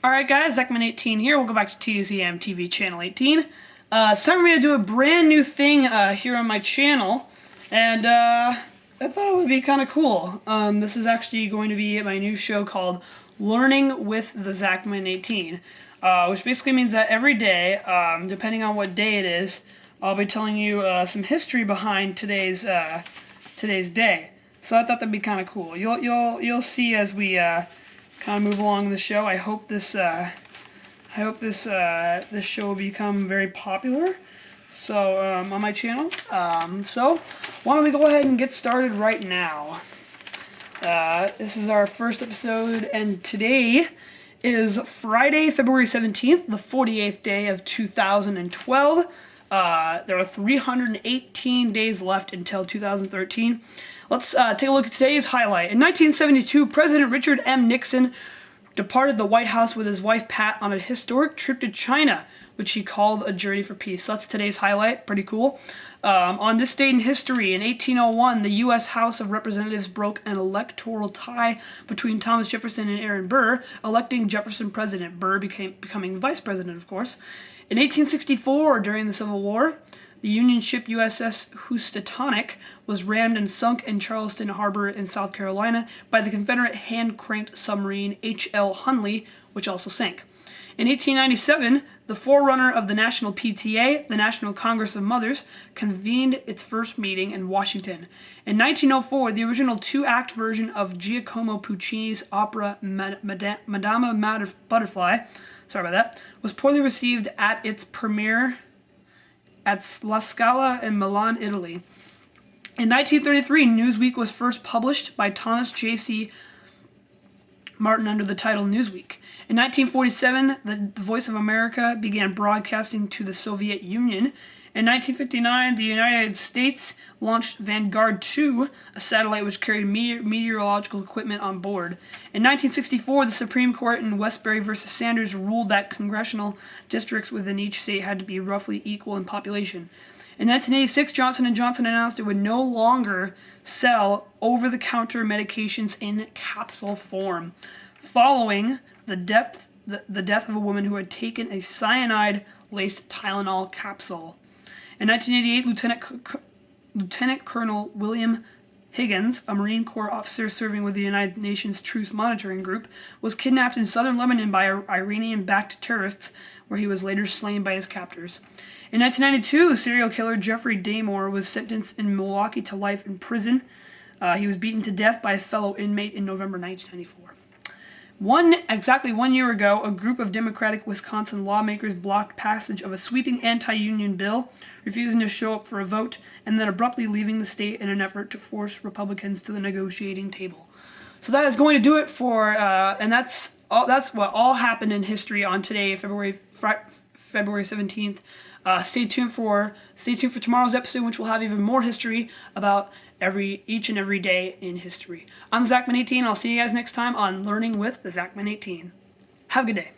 Alright guys, Zachman18 here. Welcome back to TZM Channel 18. It's time for me to do a brand new thing here on my channel, and I thought it would be kind of cool. This is actually going to be my new show called Learning with TheZachman18, which basically means that every day, depending on what day it is, I'll be telling you some history behind today's day. So I thought that'd be kind of cool. You'll see as we kind of move along the show. I hope this show will become very popular. So on my channel. So why don't we go ahead and get started right now? This is our first episode, and today is Friday, February 17th, the 48th day of 2012. There are 318 days left until 2013. Let's take a look at today's highlight. In 1972, President Richard M. Nixon departed the White House with his wife Pat on a historic trip to China, which he called a journey for peace. So that's today's highlight. Pretty cool. On this date in history, in 1801, the U.S. House of Representatives broke an electoral tie between Thomas Jefferson and Aaron Burr, electing Jefferson president. Burr becoming vice president, of course. In 1864, during the Civil War, the Union ship USS Housatonic was rammed and sunk in Charleston Harbor in South Carolina by the Confederate hand-cranked submarine H.L. Hunley, which also sank. In 1897, the forerunner of the National PTA, the National Congress of Mothers, convened its first meeting in Washington. In 1904, the original two-act version of Giacomo Puccini's opera Madama Butterfly, was poorly received at its premiere at La Scala in Milan, Italy. In 1933, Newsweek was first published by Thomas J.C. Martin under the title Newsweek. In 1947, the Voice of America began broadcasting to the Soviet Union. In 1959, the United States launched Vanguard 2, a satellite which carried meteorological equipment on board. In 1964, the Supreme Court in Westbury v. Sanders ruled that congressional districts within each state had to be roughly equal in population. In 1986, Johnson & Johnson announced it would no longer sell over-the-counter medications in capsule form, following the death of a woman who had taken a cyanide-laced Tylenol capsule. In 1988, Lieutenant Colonel William Higgins, a Marine Corps officer serving with the United Nations Truce Monitoring Group, was kidnapped in southern Lebanon by Iranian-backed terrorists, where he was later slain by his captors. In 1992, serial killer Jeffrey Dahmer was sentenced in Milwaukee to life in prison. He was beaten to death by a fellow inmate in November 1994. Exactly 1 year ago, a group of Democratic Wisconsin lawmakers blocked passage of a sweeping anti-union bill, refusing to show up for a vote, and then abruptly leaving the state in an effort to force Republicans to the negotiating table. So that is going to do it for, and that's what all happened in history on today, February 17th. Stay tuned for tomorrow's episode, which will have even more history about each and every day in history. I'm TheZachman18. I'll see you guys next time on Learning with TheZachman18. Have a good day.